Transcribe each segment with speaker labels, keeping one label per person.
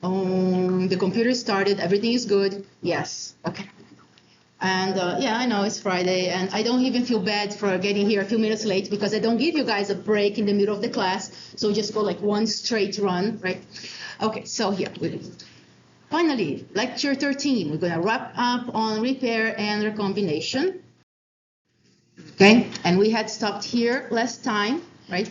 Speaker 1: the computer started, everything is good. Yes, okay. And yeah, I know it's Friday, and I don't even feel bad for getting here a few minutes late because I don't give you guys a break in the middle of the class. So just go like one straight run, right? Okay, so here, finally, lecture 13. We're going to wrap up on repair and recombination. Okay, and we had stopped here last time, right?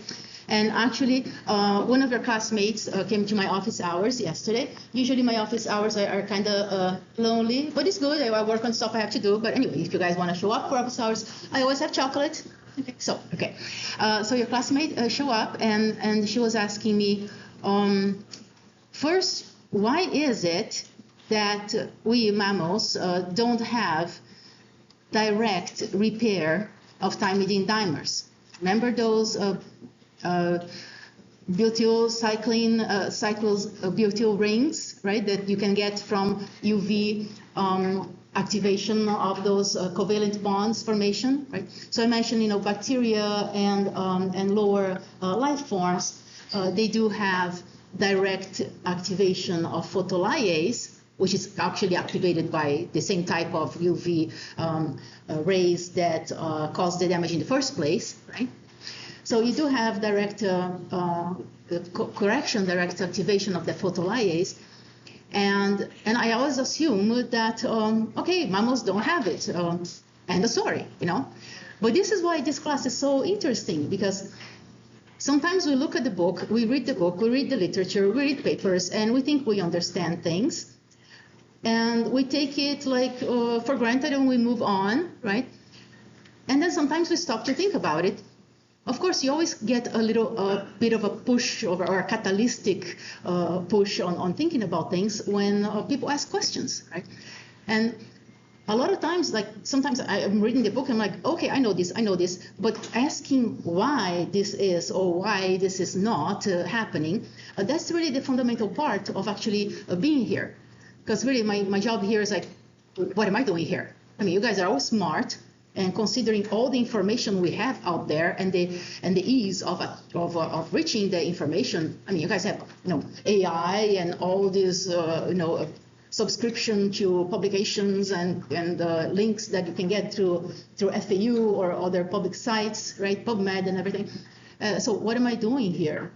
Speaker 1: And actually, one of your classmates came to my office hours yesterday. Usually my office hours are kind of lonely, but it's good. I work on stuff I have to do. But anyway, if you guys want to show up for office hours, I always have chocolate. Okay, so your classmate showed up, and she was asking me, first, why is it that we mammals don't have direct repair of thymidine dimers? Remember those butyl butyl rings, right, that you can get from UV activation of those covalent bonds formation, right? So I mentioned, bacteria and lower life forms, they do have direct activation of photolyase, which is actually activated by the same type of UV rays that cause the damage in the first place, right? So you do have direct direct activation of the photolyase, and I always assume that okay, mammals don't have it, end of story, But this is why this class is so interesting, because sometimes we look at the book, we read the literature, we read papers, and we think we understand things, and we take it like for granted and we move on, right? And then sometimes we stop to think about it. Of course, you always get a bit of a push or a catalytic push on thinking about things when people ask questions, right? And a lot of times, like sometimes I'm reading the book, I'm like, okay, I know this, but asking why this is or why this is not happening, that's really the fundamental part of actually being here. Because really my job here is like, what am I doing here? I mean, you guys are all smart, and considering all the information we have out there and the ease of reaching the information, I mean, you guys have AI and all these subscription to publications and links that you can get through FAU or other public sites, right? PubMed and everything. So what am I doing here?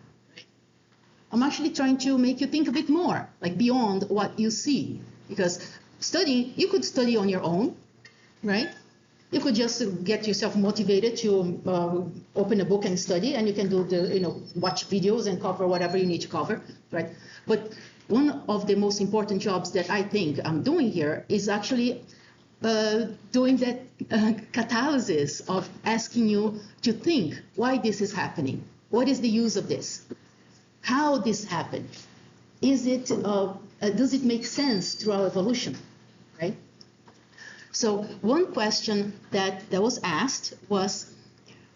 Speaker 1: I'm actually trying to make you think a bit more, like beyond what you see, because you could study on your own, right? You could just get yourself motivated to open a book and study, and you can do watch videos and cover whatever you need to cover, right? But one of the most important jobs that I think I'm doing here is actually doing that catalysis of asking you to think why this is happening. What is the use of this? How this happened? Is it does it make sense through our evolution, right? So one question that was asked was,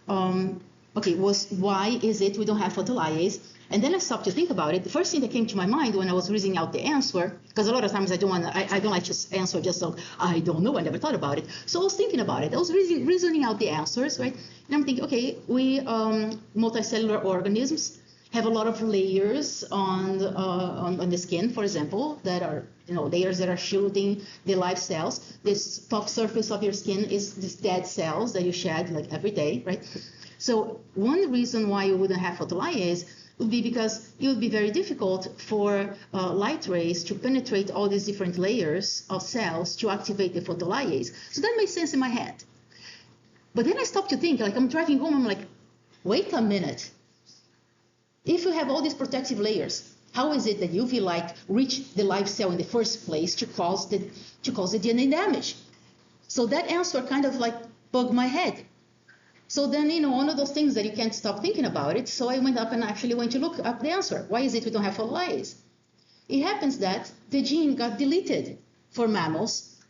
Speaker 1: was why is it we don't have photolyase? And then I stopped to think about it. The first thing that came to my mind when I was reasoning out the answer, because a lot of times I don't like to answer just so I don't know, I never thought about it. So I was thinking about it. I was reasoning out the answers, right? And I'm thinking, okay, we multicellular organisms have a lot of layers on the skin, for example, that are layers that are shielding the live cells. This top surface of your skin is these dead cells that you shed like every day, right? So one reason why you wouldn't have photolyase would be because it would be very difficult for light rays to penetrate all these different layers of cells to activate the photolyase. So that makes sense in my head. But then I stopped to think, like I'm driving home, I'm like, wait a minute. If you have all these protective layers, how is it that UV light reached the live cell in the first place to cause the DNA damage? So that answer kind of like bugged my head. So then, one of those things that you can't stop thinking about it. So I went up and actually went to look up the answer. Why is it we don't have photolyase? It happens that the gene got deleted for mammals.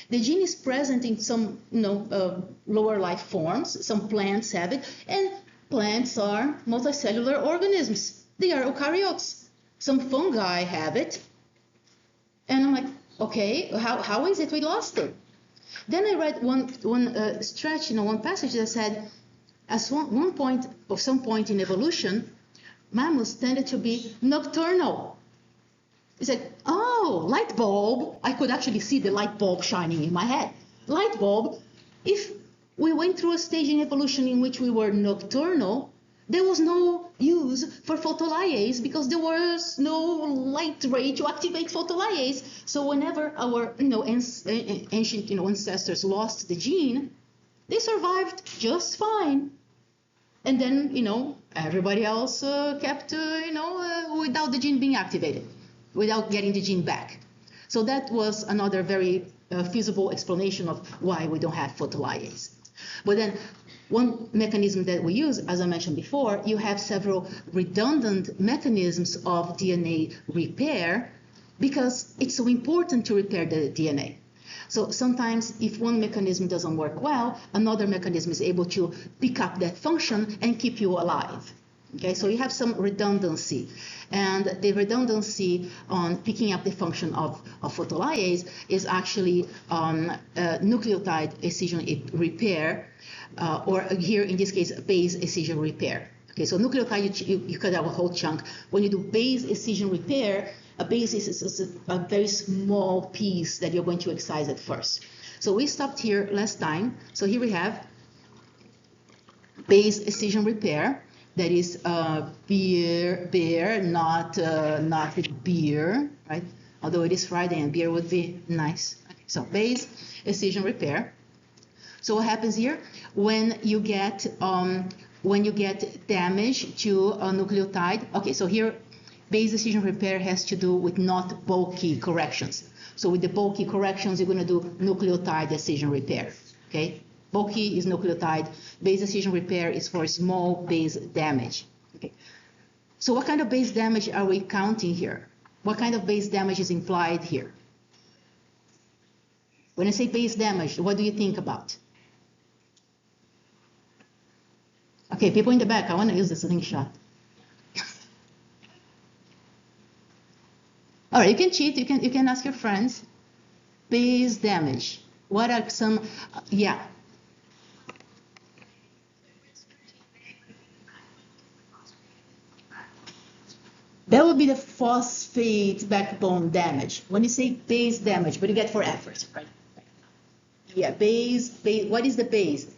Speaker 1: The gene is present in some, lower life forms. Some plants have it, and plants are multicellular organisms. They are eukaryotes. Some fungi have it. And I'm like, okay, how is it we lost it? Then I read one stretch, one passage that said, at some point in evolution, mammals tended to be nocturnal. He said, oh, light bulb. I could actually see the light bulb shining in my head. Light bulb, if we went through a stage in evolution in which we were nocturnal, there was no use for photolyase because there was no light ray to activate photolyase. So whenever our ancient ancestors lost the gene, they survived just fine. And then everybody else kept without the gene being activated, without getting the gene back. So that was another very feasible explanation of why we don't have photolyase. But then one mechanism that we use, as I mentioned before, you have several redundant mechanisms of DNA repair because it's so important to repair the DNA. So sometimes if one mechanism doesn't work well, another mechanism is able to pick up that function and keep you alive. Okay, so you have some redundancy. And the redundancy on picking up the function of photolyase is actually nucleotide excision repair, or here in this case, base excision repair. Okay, so nucleotide, you cut out a whole chunk. When you do base excision repair, a base is a very small piece that you're going to excise at first. So we stopped here last time. So here we have base excision repair. That is beer, not with beer, right? Although it is Friday and beer would be nice. Okay, so base excision repair. So what happens here when you get damage to a nucleotide? Okay, so here base excision repair has to do with not bulky corrections. So with the bulky corrections, you're going to do nucleotide excision repair. Okay. Bulky is nucleotide. Base excision repair is for small base damage. Okay. So what kind of base damage are we counting here? What kind of base damage is implied here? When I say base damage, what do you think about? Okay, people in the back, I want to use the slingshot. All right, you can cheat. You can ask your friends. Base damage. What are some? Yeah. That would be the phosphate backbone damage. When you say base damage, but you get for effort, right? Yeah, base. What is the base?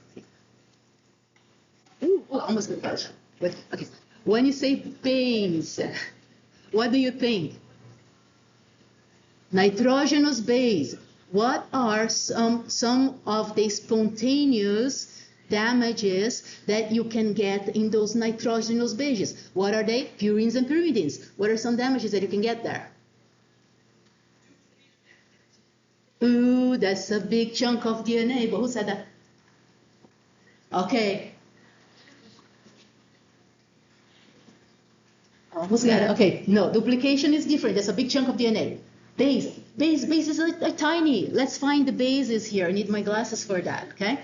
Speaker 1: Ooh, almost good catch. But okay, when you say base, what do you think? Nitrogenous base. What are some of the spontaneous damages that you can get in those nitrogenous bases? What are they? Purines and pyrimidines. What are some damages that you can get there? Ooh, that's a big chunk of DNA. But who said that? Okay. Who's got it? Okay, no, duplication is different. That's a big chunk of DNA. Bases are tiny. Let's find the bases here. I need my glasses for that, okay?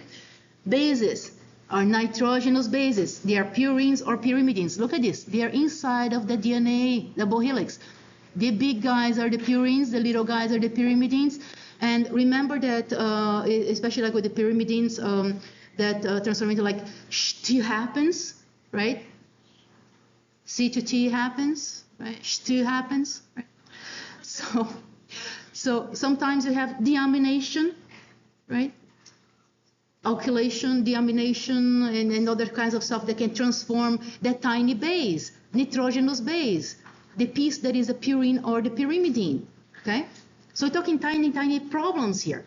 Speaker 1: Bases are nitrogenous bases. They are purines or pyrimidines. Look at this. They are inside of the DNA, double helix. The big guys are the purines. The little guys are the pyrimidines. And remember that, especially like with the pyrimidines, that transformation like T happens, right? C to T happens, right? T happens, right? So sometimes you have deamination, right? Alkylation, deamination, and other kinds of stuff that can transform that tiny base, nitrogenous base, the piece that is a purine or the pyrimidine, okay? So we're talking tiny, tiny problems here.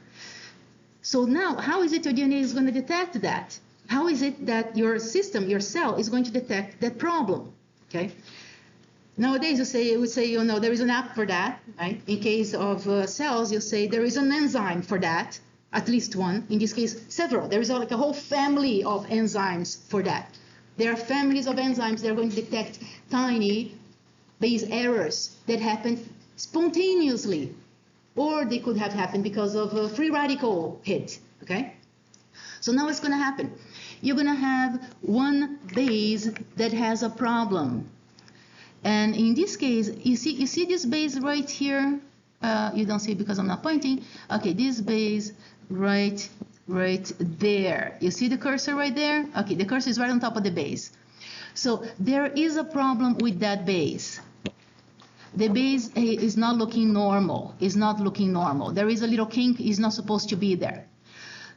Speaker 1: So now, how is it your DNA is going to detect that? How is it that your system, your cell, is going to detect that problem, okay? Nowadays, you would say, there is an app for that, right? In case of cells, you say there is an enzyme for that, at least one. In this case, several. There is like a whole family of enzymes for that. There are families of enzymes that are going to detect tiny base errors that happen spontaneously, or they could have happened because of a free radical hit, okay? So now what's going to happen? You're going to have one base that has a problem. And in this case, you see this base right here? You don't see it because I'm not pointing. Okay, this base right there. You see the cursor right there? Okay, the cursor is right on top of the base. So there is a problem with that base. the base is not looking normal, There is a little kink, is not supposed to be there.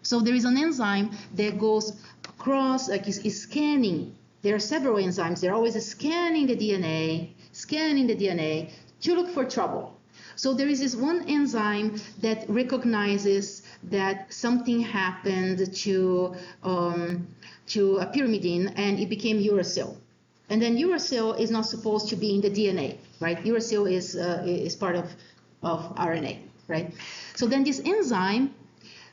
Speaker 1: So there is an enzyme that goes across, like is scanning. There are several enzymes. They're always scanning the DNA to look for trouble. So there is this one enzyme that recognizes that something happened to a pyrimidine and it became uracil. And then uracil is not supposed to be in the DNA, right? Uracil is part of RNA, right? So then this enzyme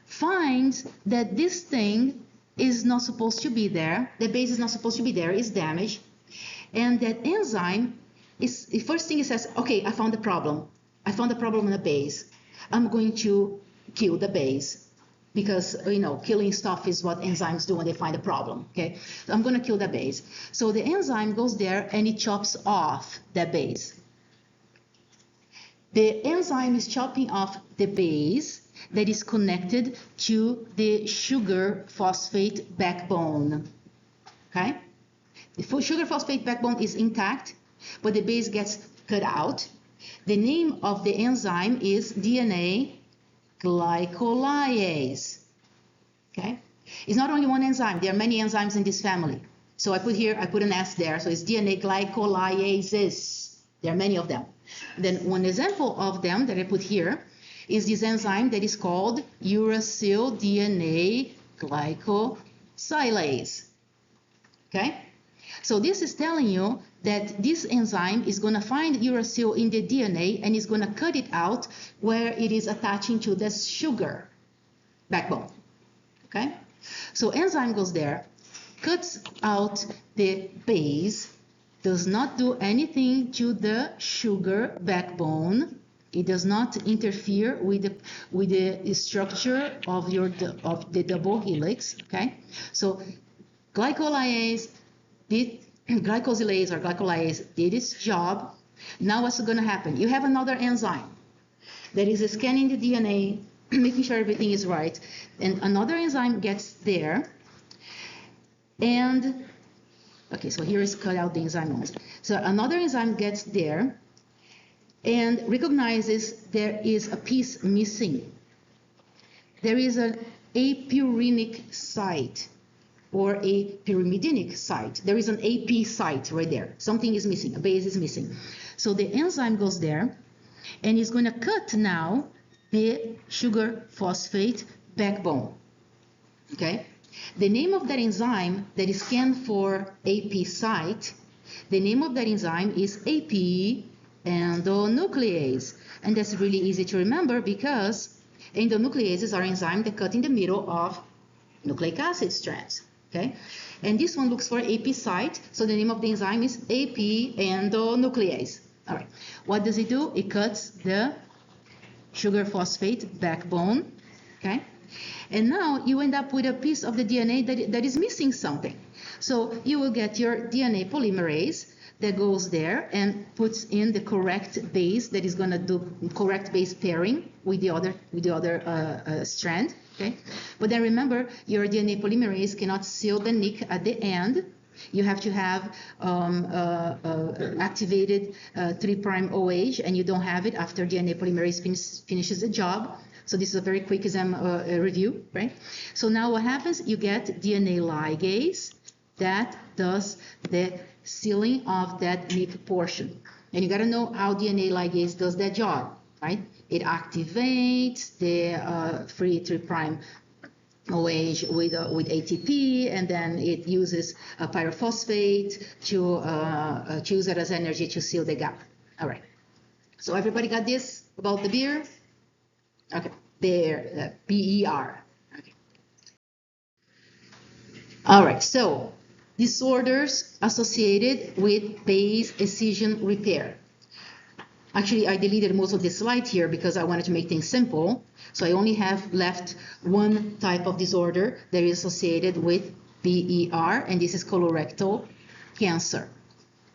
Speaker 1: finds that this thing is not supposed to be there, the base is not supposed to be there, is damaged, and that enzyme is, the first thing it says, okay, I found the problem in the base, I'm going to kill the base, because, you know, killing stuff is what enzymes do when they find a problem, okay? So I'm going to kill the base. So the enzyme goes there and it chops off that base. The enzyme is chopping off the base that is connected to the sugar phosphate backbone, okay? The sugar phosphate backbone is intact, but the base gets cut out. The name of the enzyme is DNA glycolase, okay? It's not only one enzyme, there are many enzymes in this family. So I put an S there, so it's DNA glycolases. There are many of them. Then one example of them that I put here is this enzyme that is called uracil DNA glycosylase, okay? So this is telling you that this enzyme is going to find uracil in the DNA and is going to cut it out where it is attaching to the sugar backbone, okay? So enzyme goes there, cuts out the base, does not do anything to the sugar backbone. It does not interfere with the structure of the double helix, okay? So glycolase did its job. Now what's going to happen? You have another enzyme that is scanning the DNA, making sure everything is right, and another enzyme gets there, and okay, so here is cut out the enzyme. So another enzyme gets there and recognizes there is a piece missing. There is an apurinic site or a pyrimidinic site. There is an AP site right there. Something is missing, a base is missing. So the enzyme goes there and is going to cut now the sugar phosphate backbone, okay? The name of that enzyme that is scanned for AP site, the name of that enzyme is AP endonuclease. And that's really easy to remember because endonucleases are enzymes that cut in the middle of nucleic acid strands, okay? And this one looks for AP site, so the name of the enzyme is AP endonuclease. All right, what does it do? It cuts the sugar phosphate backbone, okay? And now you end up with a piece of the DNA that is missing something. So you will get your DNA polymerase that goes there and puts in the correct base that is going to do correct base pairing with the other strand, okay? But then remember, your DNA polymerase cannot seal the nick at the end. You have to have activated 3' OH, and you don't have it after DNA polymerase finishes the job. So this is a very quick exam review, right? So now what happens? You get DNA ligase that does the sealing of that nick portion. And you got to know how DNA ligase does that job, right? It activates the free 3' OH with ATP, and then it uses a pyrophosphate to use it as energy to seal the gap. All right. So everybody got this about the beer? Okay, bear, B-E-R. Okay. All right, so disorders associated with base excision repair. Actually, I deleted most of the slide here because I wanted to make things simple. So I only have left one type of disorder that is associated with BER, and this is colorectal cancer.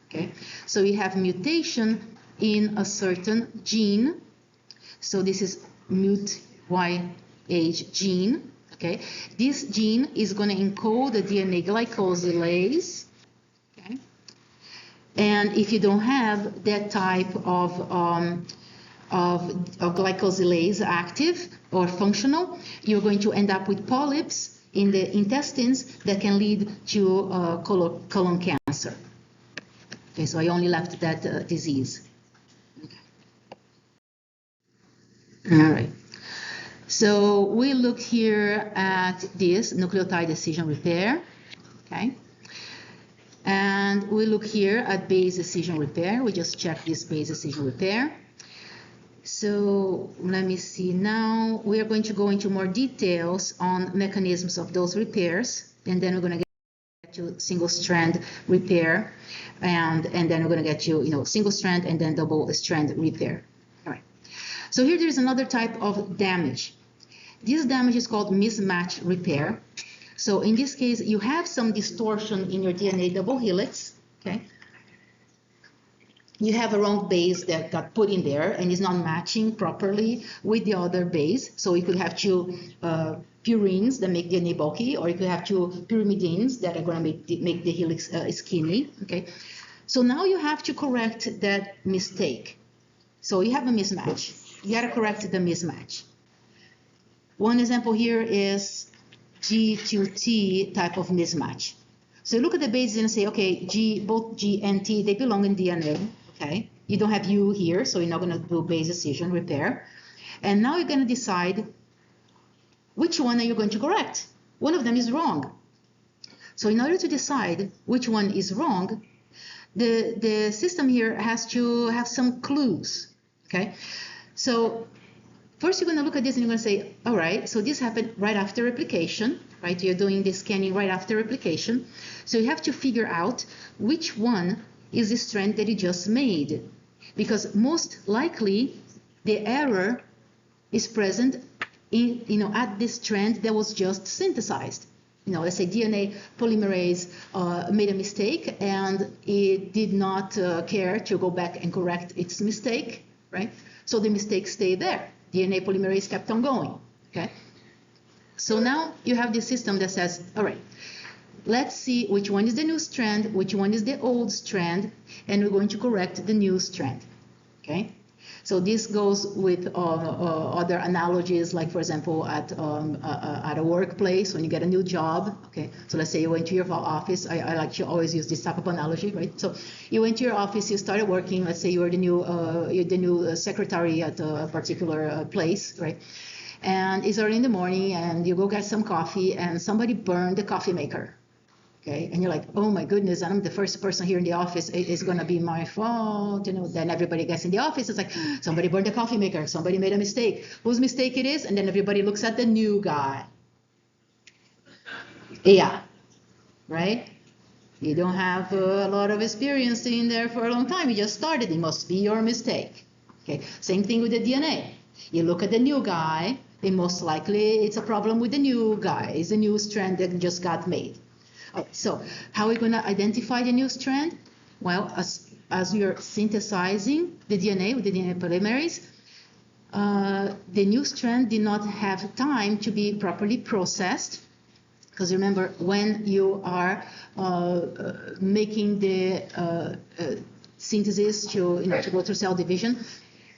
Speaker 1: Okay, so we have mutation in a certain gene. So this is MUT-YH gene. Okay, this gene is going to encode the DNA glycosylase. Okay, And if you don't have that type of glycosylase active or functional, you're going to end up with polyps in the intestines that can lead to colon cancer. Okay, so I only left that disease. Okay. All right. So we look here at this nucleotide excision repair. Okay. And we look here at base excision repair. We just check this base excision repair. So let me see now. We are going to go into more details on mechanisms of those repairs, and then we're going to get to single strand repair, and then we're going to get to single strand and then double strand repair. All right. So here there's another type of damage. This damage is called mismatch repair. So in this case, you have some distortion in your DNA double helix. Okay. You have a wrong base that got put in there and is not matching properly with the other base. So you could have two purines that make DNA bulky, or you could have two pyrimidines that are going to make the helix skinny. Okay. So now you have to correct that mistake. So you have a mismatch. You got to correct the mismatch. One example here is G to T type of mismatch. So you look at the bases and say, okay, both G and T, they belong in DNA. Okay, you don't have U here, so you're not going to do base excision repair. And now you're going to decide which one are you going to correct. One of them is wrong. So in order to decide which one is wrong, the system here has to have some clues. Okay, so first you're going to look at this and you're going to say, all right, so this happened right after replication, right? You're doing the scanning right after replication. So you have to figure out which one is the strand that you just made, because most likely the error is present in, at this strand that was just synthesized. Let's say DNA polymerase made a mistake and it did not care to go back and correct its mistake, right? So the mistake stayed there. DNA polymerase kept on going, okay? So now you have this system that says, all right, let's see which one is the new strand, which one is the old strand, and we're going to correct the new strand, okay? So this goes with other analogies, like for example, at a workplace when you get a new job, okay? So let's say you went to your office. I like to always use this type of analogy, right? So you went to your office, you started working. Let's say you're the new secretary at a particular place, right? And it's early in the morning, and you go get some coffee, and somebody burned the coffee maker. Okay, and you're like, oh my goodness, I'm the first person here in the office. It's going to be my fault. Then everybody gets in the office. It's like, somebody burned the coffee maker. Somebody made a mistake. Whose mistake it is? And then everybody looks at the new guy. Yeah, right? You don't have a lot of experience in there for a long time. You just started. It must be your mistake. Okay, same thing with the DNA. You look at the new guy. And most likely it's a problem with the new guy. It's a new strand that just got made. Okay, so how are we going to identify the new strand? Well, as you're synthesizing the DNA with the DNA polymerase, the new strand did not have time to be properly processed. Because remember, when you are making the synthesis to go through cell division,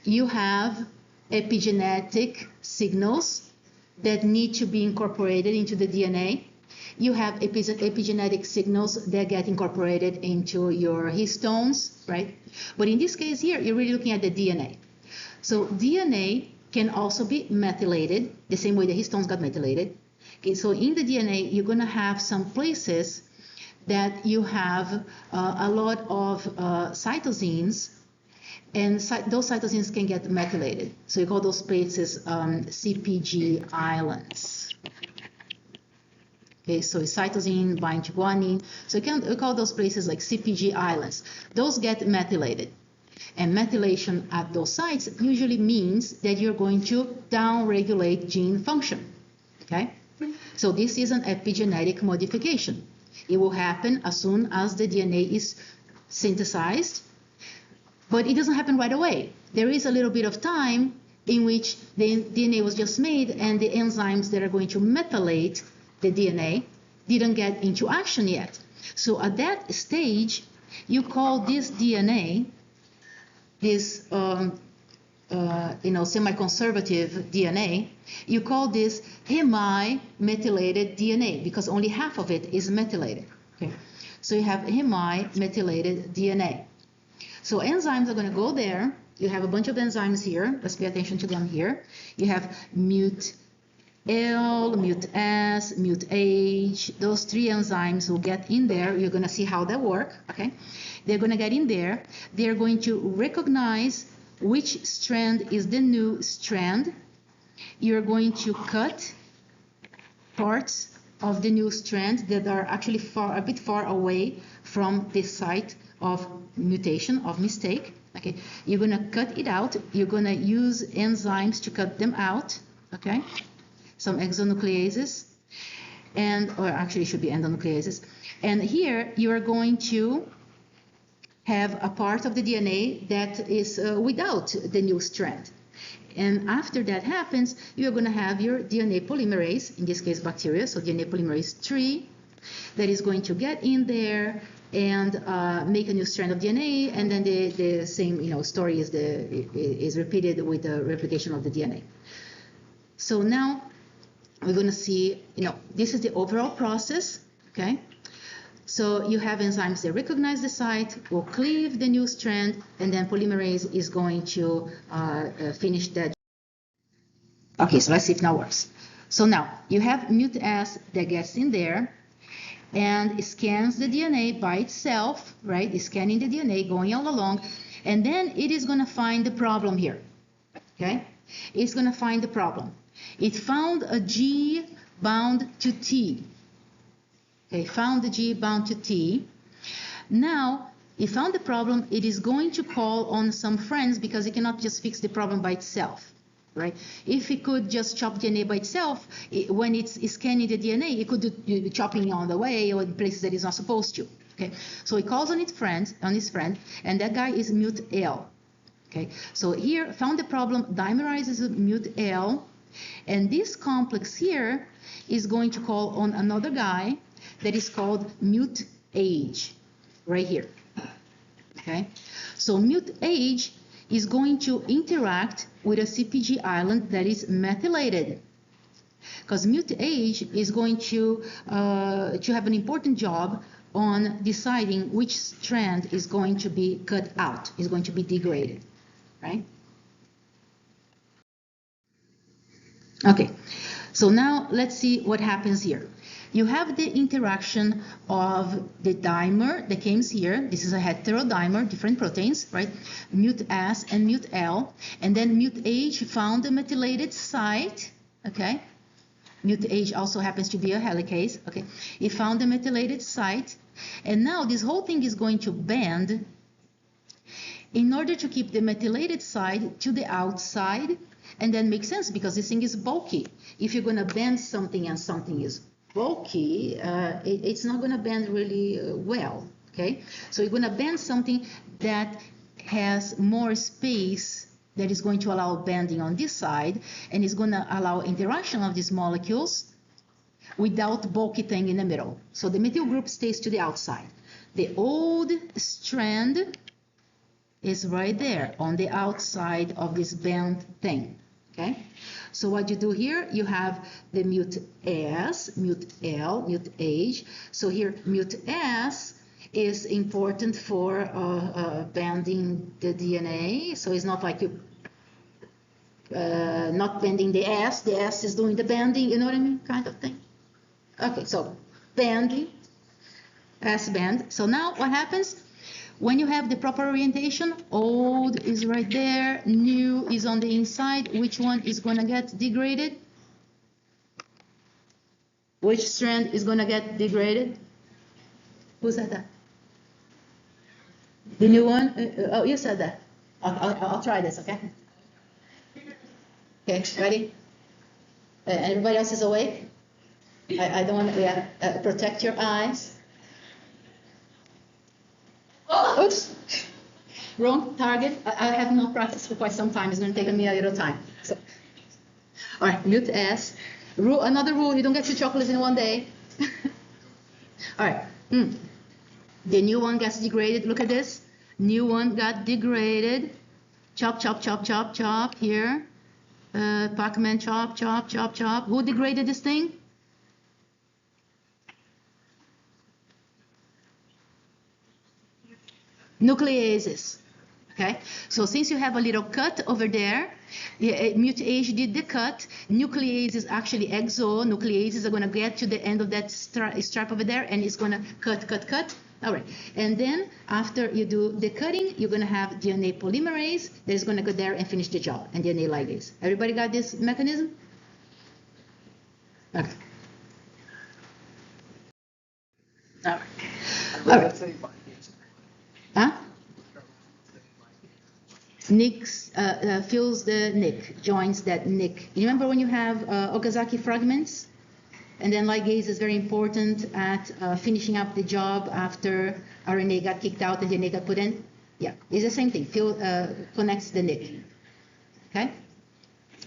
Speaker 1: you have epigenetic signals that need to be incorporated into the DNA. You have epigenetic signals that get incorporated into your histones, right? But in this case here, you're really looking at the DNA. So DNA can also be methylated, the same way the histones got methylated. Okay, so in the DNA, you're going to have some places that you have a lot of cytosines, and those cytosines can get methylated. So you call those places CpG islands. Okay, so cytosine bind to guanine. So you call those places like CpG islands. Those get methylated. And methylation at those sites usually means that you're going to downregulate gene function. Okay? So this is an epigenetic modification. It will happen as soon as the DNA is synthesized, but it doesn't happen right away. There is a little bit of time in which the DNA was just made and the enzymes that are going to methylate the DNA didn't get into action yet. So at that stage, you call this DNA, this semi-conservative DNA, you call this hemi-methylated DNA because only half of it is methylated. Okay, so you have hemi-methylated DNA. So enzymes are going to go there. You have a bunch of enzymes here. Let's pay attention to them here. You have mut-L, mut-S, mut-H. Those three enzymes will get in there. You're going to see how they work. Okay, they're going to get in there. They're going to recognize which strand is the new strand. You're going to cut parts of the new strand that are actually a bit far away from the site of mutation, of mistake. Okay, you're going to cut it out. You're going to use enzymes to cut them out. Okay, some exonucleases, or actually it should be endonucleases. And here you are going to have a part of the DNA that is without the new strand. And after that happens, you're going to have your DNA polymerase, in this case bacteria, so DNA polymerase 3, that is going to get in there and make a new strand of DNA, and then the same story is repeated with the replication of the DNA. So now we're going to see, this is the overall process, okay? So you have enzymes that recognize the site, will cleave the new strand, and then polymerase is going to finish that. Okay, so let's see if it now works. So now you have mut-S that gets in there and scans the DNA by itself, right? It's scanning the DNA, going all along, and then it is going to find the problem here, okay? It's going to find the problem. It found a G bound to T. Okay, found the G bound to T. Now, it found the problem. It is going to call on some friends because it cannot just fix the problem by itself, right? If it could just chop DNA by itself, when it's scanning the DNA, it could do chopping on the way or in places that it's not supposed to. Okay, so it calls on its friend, and that guy is mut-L. Okay, so here found the problem, dimerizes mut-L, and this complex here is going to call on another guy that is called mut-H, right here. Okay, so mut-H is going to interact with a CpG island that is methylated, because mut-H is going to have an important job on deciding which strand is going to be cut out, is going to be degraded, right? Okay, so now let's see what happens here. You have the interaction of the dimer that comes here. This is a heterodimer, different proteins, right? Mut-S and mut-L. And then mut-H found the methylated site, okay? Mut-H also happens to be a helicase, okay? It found the methylated site. And now this whole thing is going to bend in order to keep the methylated side to the outside. And that makes sense because this thing is bulky. If you're going to bend something and something is bulky, it's not going to bend really well, okay? So you're going to bend something that has more space that is going to allow bending on this side and is going to allow interaction of these molecules without bulky thing in the middle. So the methyl group stays to the outside. The old strand is right there on the outside of this bent thing, okay? So what you do here, you have the mut-S, mut-L, mut-H. So here, mut-S is important for bending the DNA. So it's not like you not bending the S is doing the bending, you know what I mean, kind of thing. Okay, so bending, S bend. So now what happens? When you have the proper orientation, old is right there, new is on the inside. Which one is going to get degraded? Which strand is going to get degraded? Who said that? The new one? Oh, you said that. I'll try this, okay? Okay, ready? Everybody else is awake? I don't want to protect your eyes. Oops, wrong target. I have not practiced for quite some time. It's going to take me a little time. So, all right, mut-S. Another rule, you don't get 2 chocolates in one day. All right. The new one gets degraded. Look at this. New one got degraded. Chop, chop, chop, chop, chop. Here. Pac-Man, chop, chop, chop, chop. Who degraded this thing? Nucleases. Okay, so since you have a little cut over there, mutage did the cut, nucleases actually exonucleases are going to get to the end of that strap over there, and it's going to cut. All right, and then after you do the cutting, you're going to have DNA polymerase that is going to go there and finish the job, and DNA ligase. Everybody got this mechanism? Okay. All right. All right. Huh? Nicks fills the nick, joins that nick. You remember when you have Okazaki fragments? And then ligase is very important at finishing up the job after RNA got kicked out and DNA got put in. Yeah, it's the same thing. Connects the nick. Okay?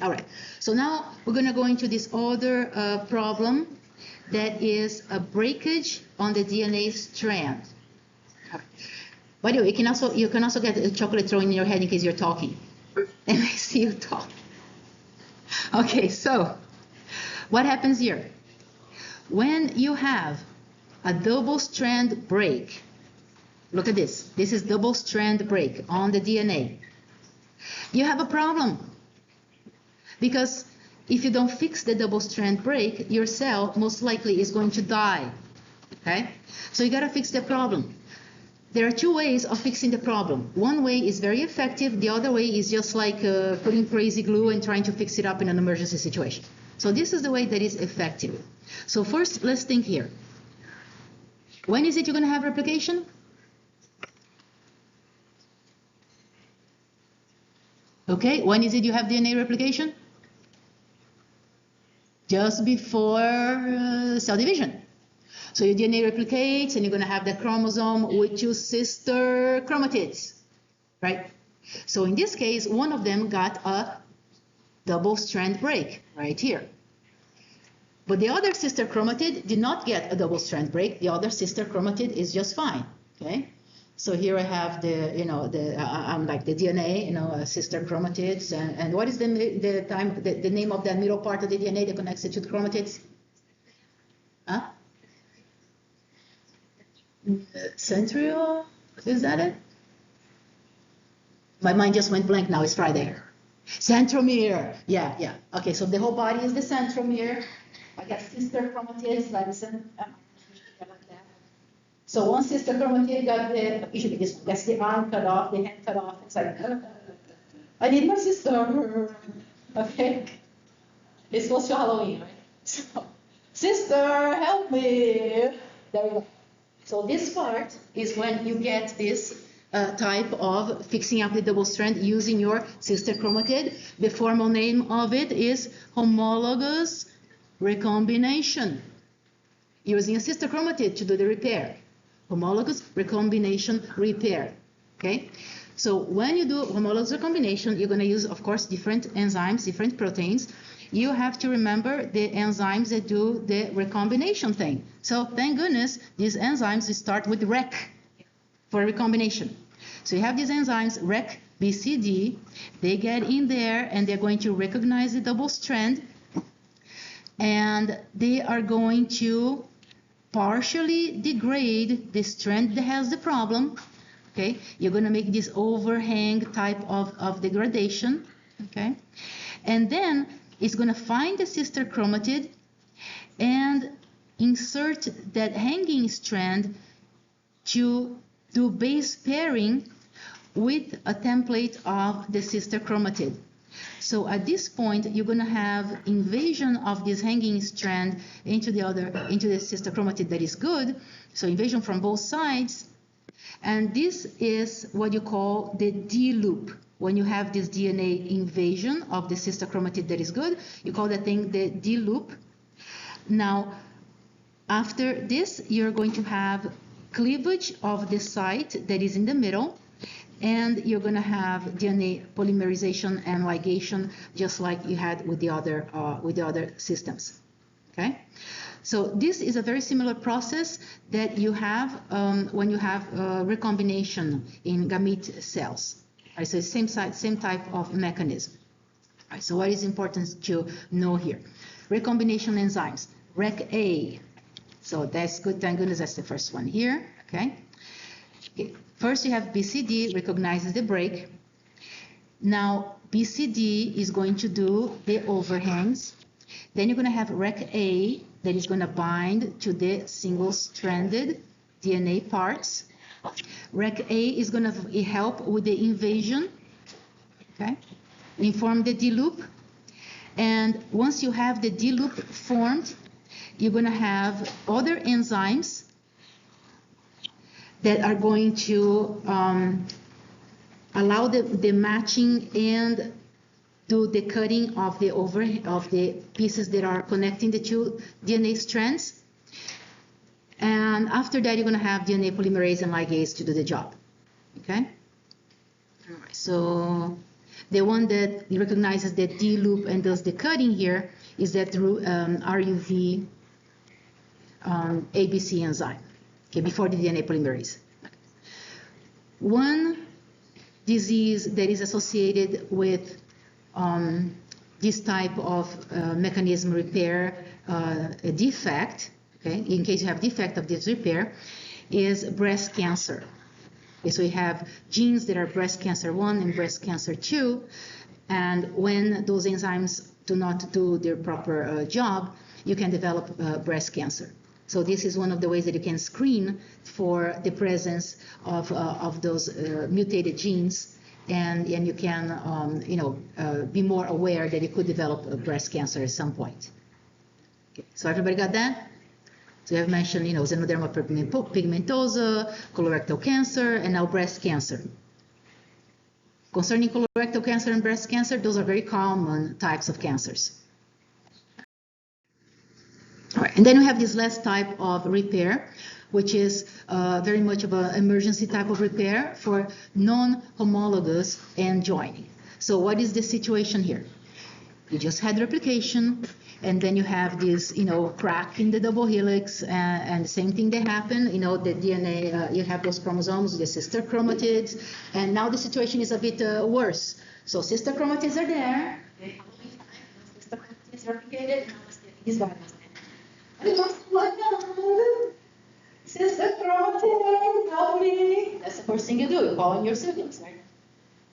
Speaker 1: All right. So now we're going to go into this other problem that is a breakage on the DNA strand. All right. By the way, you can also get a chocolate thrown in your head in case you're talking. And I see you talk. Okay, so what happens here? When you have a double strand break, look at this. This is double strand break on the DNA. You have a problem. Because if you don't fix the double strand break, your cell most likely is going to die. Okay? So you got to fix the problem. There are two ways of fixing the problem. One way is very effective. The other way is just like putting crazy glue and trying to fix it up in an emergency situation. So this is the way that is effective. So first, let's think here. When is it you're going to have replication? Okay, when is it you have DNA replication? Just before cell division. So your DNA replicates, and you're going to have the chromosome with two sister chromatids, right? So in this case, one of them got a double strand break right here. But the other sister chromatid did not get a double strand break. The other sister chromatid is just fine, okay? So here I have the, I'm like the DNA, sister chromatids, and what is the name of that middle part of the DNA that connects the two chromatids? Huh? Centriole? Is that it? My mind just went blank now. It's Friday. Centromere. Yeah. Okay, so the whole body is the centromere. I got sister chromatids like that. So one sister chromatid got usually this one, gets the arm cut off, the hand cut off. It's like, I need my sister. Okay. It's close to Halloween, right? So, sister, help me. There we go. So this part is when you get this type of fixing up the double strand using your sister chromatid. The formal name of it is homologous recombination. Using a sister chromatid to do the repair. Homologous recombination repair. Okay? So when you do homologous recombination, you're going to use, of course, different enzymes, different proteins. You have to remember the enzymes that do the recombination thing. So thank goodness these enzymes start with REC for recombination. So you have these enzymes, REC, BCD, they get in there and they're going to recognize the double strand, and they are going to partially degrade the strand that has the problem. Okay, you're going to make this overhang type of degradation. Okay, and then it's going to find the sister chromatid and insert that hanging strand to do base pairing with a template of the sister chromatid. So at this point, you're going to have invasion of this hanging strand into the sister chromatid that is good. So invasion from both sides. And this is what you call the D loop. When you have this DNA invasion of the sister chromatid that is good, you call that thing the D loop. Now, after this, you're going to have cleavage of the site that is in the middle, and you're going to have DNA polymerization and ligation, just like you had with the other systems. okay? So this is a very similar process that you have when you have recombination in gamete cells. Right, so same type of mechanism. Right, so what is important to know here? Recombination enzymes, REC-A. So that's good, thank goodness that's the first one here, okay? First you have BCD, recognizes the break. Now BCD is going to do the overhangs. Then you're going to have REC-A that is going to bind to the single-stranded DNA parts. REC-A is going to help with the invasion, okay? Inform the D-loop. And once you have the D-loop formed, you're going to have other enzymes that are going to allow the matching and do the cutting of the pieces that are connecting the two DNA strands. And after that, you're going to have DNA polymerase and ligase to do the job. Okay? All right, so the one that recognizes the D loop and does the cutting here is that RUV ABC enzyme, okay, before the DNA polymerase. One disease that is associated with this type of mechanism repair defect, okay, in case you have defect of this repair, is breast cancer. Okay, so we have genes that are breast cancer 1 and breast cancer 2, and when those enzymes do not do their proper job, you can develop breast cancer. So this is one of the ways that you can screen for the presence of those mutated genes, and you can be more aware that you could develop breast cancer at some point. Okay, so everybody got that? So we have mentioned, xenoderma pigmentosa, colorectal cancer, and now breast cancer. Concerning colorectal cancer and breast cancer, those are very common types of cancers. All right, and then we have this last type of repair, which is very much of an emergency type of repair for non-homologous end joining. So what is the situation here? You just had replication, and then you have this, crack in the double helix, and the same thing that happened, the DNA, you have those chromosomes, the sister chromatids, and now the situation is a bit worse. So sister chromatids are there. Sister chromatids replicated. Sister chromatid, help me. That's the first thing you do. You call on your siblings, right?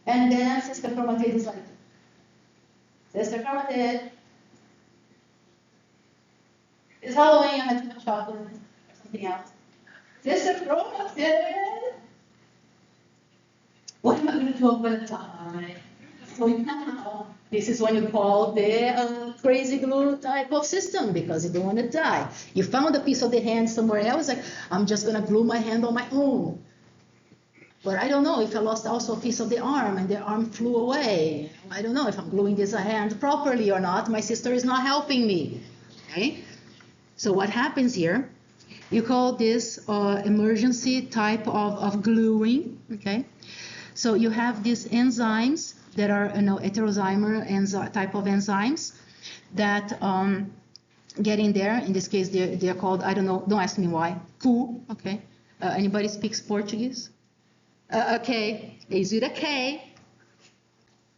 Speaker 1: And then sister chromatid is like, sister chromatid. It's Halloween, I had too much chocolate or something else. Sister chromatid. What am I going to do when I die? So now, this is when you call the crazy glue type of system because you don't want to die. You found a piece of the hand somewhere else, like, I'm just going to glue my hand on my own. But I don't know if I lost also a piece of the arm and the arm flew away. I don't know if I'm gluing this hand properly or not. My sister is not helping me. Okay? So what happens here, you call this emergency type of gluing. Okay? So you have these enzymes that are heterozymer type of enzymes that get in there. In this case, they're called, I don't know, don't ask me why, Ku, okay? Anybody speaks Portuguese? Okay, is it a K?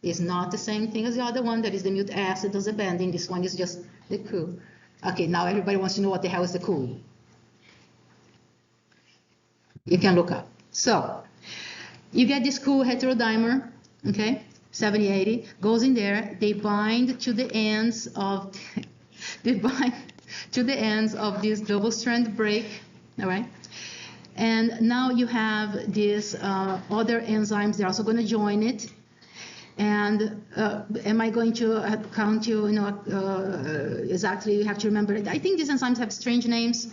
Speaker 1: It's not the same thing as the other one, that is the mute acid, does the bending. This one is just the Ku. Okay, now everybody wants to know what the hell is the Ku. You can look up. So, you get this Ku heterodimer, okay? 7080 goes in there. They bind to the ends of this double-strand break. All right, and now you have these other enzymes. They're also going to join it. And am I going to count you? Exactly. You have to remember. I think these enzymes have strange names.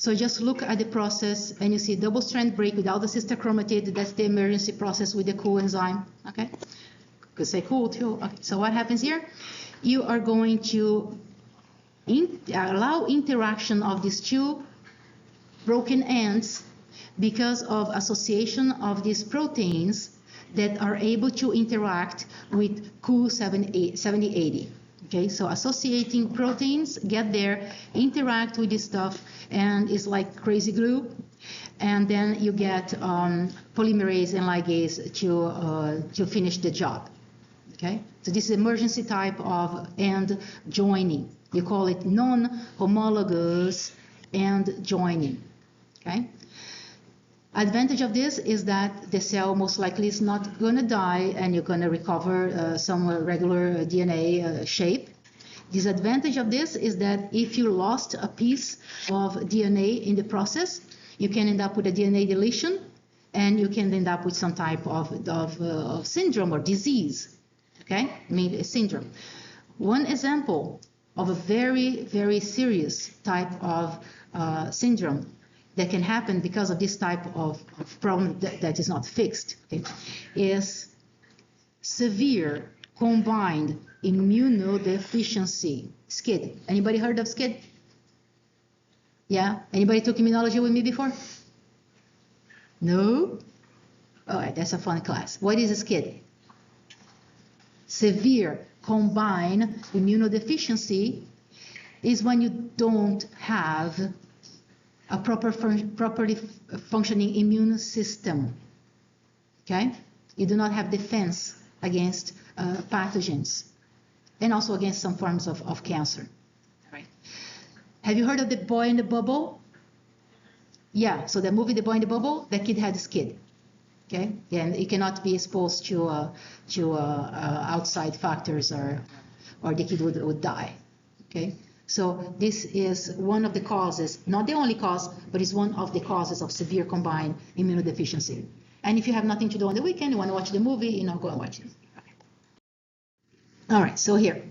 Speaker 1: So just look at the process and you see double strand break without the sister chromatid. That's the emergency process with the coenzyme. Okay, could say cool too. Okay, so what happens here? You are going to allow interaction of these two broken ends because of association of these proteins that are able to interact with Q7080. Okay, so associating proteins get there, interact with this stuff, and it's like crazy glue. And then you get polymerase and ligase to finish the job. Okay, so this is emergency type of end joining. You call it non-homologous end joining. Okay. Advantage of this is that the cell most likely is not going to die and you're going to recover some regular DNA shape. Disadvantage of this is that if you lost a piece of DNA in the process, you can end up with a DNA deletion and you can end up with some type of syndrome or disease. Okay, I mean a syndrome. One example of a very, very serious type of syndrome that can happen because of this type of problem that is not fixed, okay, is severe combined immunodeficiency, SCID. Anybody heard of SCID? Yeah? Anybody took immunology with me before? No? All right, that's a fun class. What is a SCID? Severe combined immunodeficiency is when you don't have a properly functioning immune system. Okay? You do not have defense against pathogens and also against some forms of cancer. All right. Have you heard of The Boy in the Bubble? Yeah, so the movie The Boy in the Bubble, that kid had a SCID. Okay, and it cannot be exposed to outside factors or the kid would die. Okay, so this is one of the causes, not the only cause, but it's one of the causes of severe combined immunodeficiency. And if you have nothing to do on the weekend, you want to watch the movie, go and watch it. Okay. All right, so here,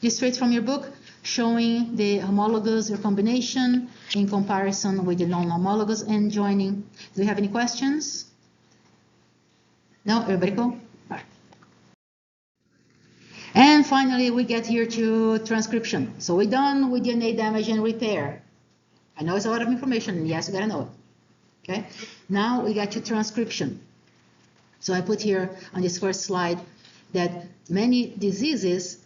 Speaker 1: this straight from your book, showing the homologous recombination in comparison with the non-homologous end joining. Do you have any questions? No, everybody cool? All right. And finally, we get here to transcription. So we're done with DNA damage and repair. I know it's a lot of information, and yes, you gotta know it. Okay. Now we got to transcription. So I put here on this first slide that many diseases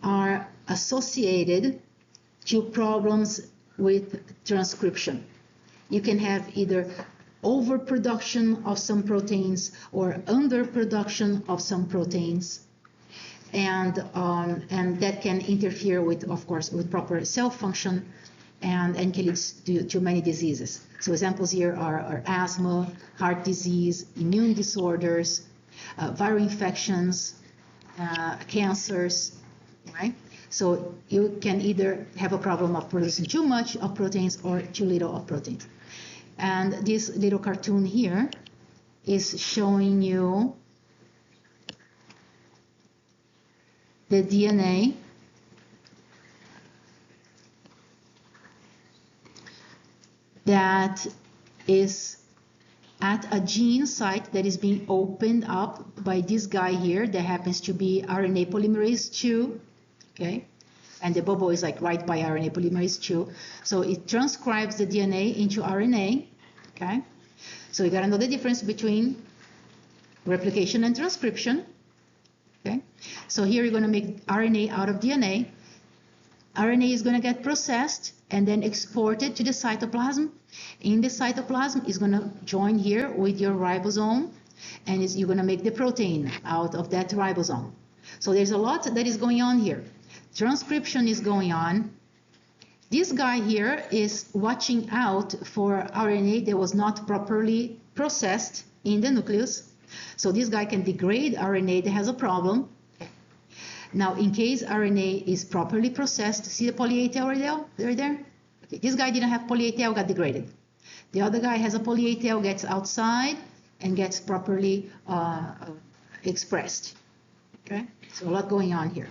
Speaker 1: are associated to problems with transcription. You can have either overproduction of some proteins or underproduction of some proteins, and that can interfere with, of course, with proper cell function and can lead to many diseases. So examples here are asthma, heart disease, immune disorders, viral infections, cancers, right? So you can either have a problem of producing too much of proteins or too little of proteins. And this little cartoon here is showing you the DNA that is at a gene site that is being opened up by this guy here that happens to be RNA polymerase 2, okay? And the bubble is like right by RNA polymerase 2. So it transcribes the DNA into RNA, okay? So you gotta know the difference between replication and transcription, okay? So here you're gonna make RNA out of DNA. RNA is gonna get processed and then exported to the cytoplasm. In the cytoplasm, it's gonna join here with your ribosome, and you're gonna make the protein out of that ribosome. So there's a lot that is going on here. Transcription is going on. This guy here is watching out for RNA that was not properly processed in the nucleus. So this guy can degrade RNA that has a problem. Now, in case RNA is properly processed, see the poly A tail right there? Okay, this guy didn't have poly A tail, got degraded. The other guy has a poly A tail, gets outside, and gets properly expressed. Okay, so a lot going on here.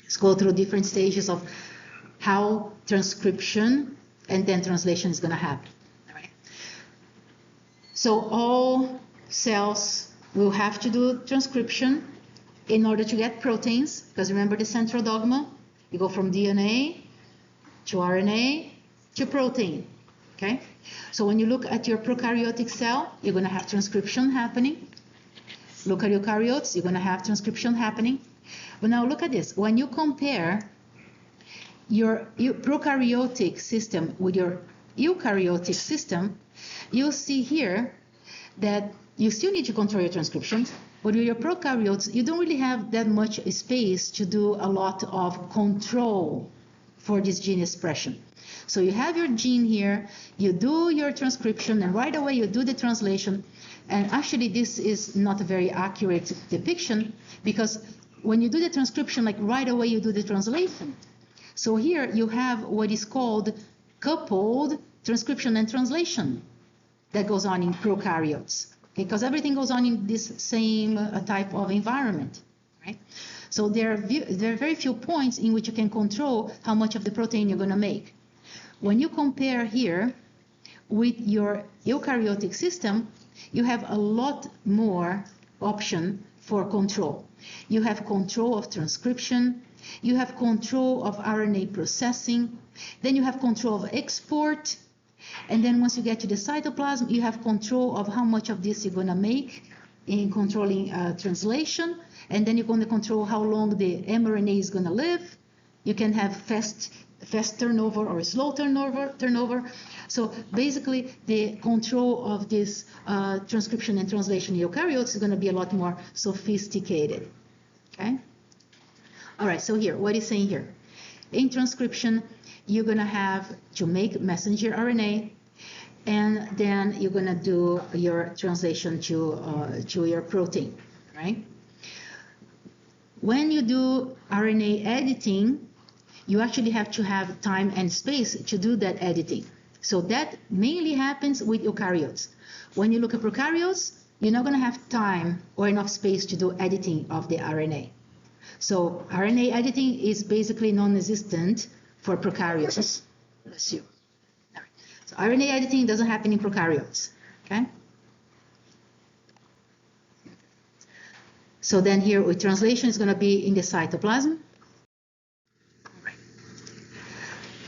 Speaker 1: Let's go through different stages of how transcription and then translation is going to happen. All right. So all cells will have to do transcription in order to get proteins, because remember the central dogma, you go from DNA to RNA to protein. Okay. So when you look at your prokaryotic cell, you're going to have transcription happening. Look at eukaryotes, you're going to have transcription happening. But now look at this. When you compare your prokaryotic system with your eukaryotic system, you'll see here that you still need to control your transcription, but with your prokaryotes, you don't really have that much space to do a lot of control for this gene expression. So you have your gene here, you do your transcription, and right away you do the translation. And actually, this is not a very accurate depiction, because when you do the transcription, like right away you do the translation. So here you have what is called coupled transcription and translation that goes on in prokaryotes, because everything goes on in this same type of environment, right? So there are very few points in which you can control how much of the protein you're going to make. When you compare here with your eukaryotic system, you have a lot more option for control. You have control of transcription, you have control of RNA processing, then you have control of export, and then once you get to the cytoplasm, you have control of how much of this you're going to make in controlling translation, and then you're going to control how long the mRNA is going to live. You can have fast turnover or slow turnover. So basically, the control of this transcription and translation in eukaryotes is going to be a lot more sophisticated. Okay. All right. So here, what is saying here? In transcription, you're going to have to make messenger RNA, and then you're going to do your translation to your protein, right? When you do RNA editing, you actually have to have time and space to do that editing. So that mainly happens with eukaryotes. When you look at prokaryotes, you're not going to have time or enough space to do editing of the RNA. So RNA editing is basically non-existent for prokaryotes. Bless you. All right. So RNA editing doesn't happen in prokaryotes. Okay. So then here with translation is going to be in the cytoplasm.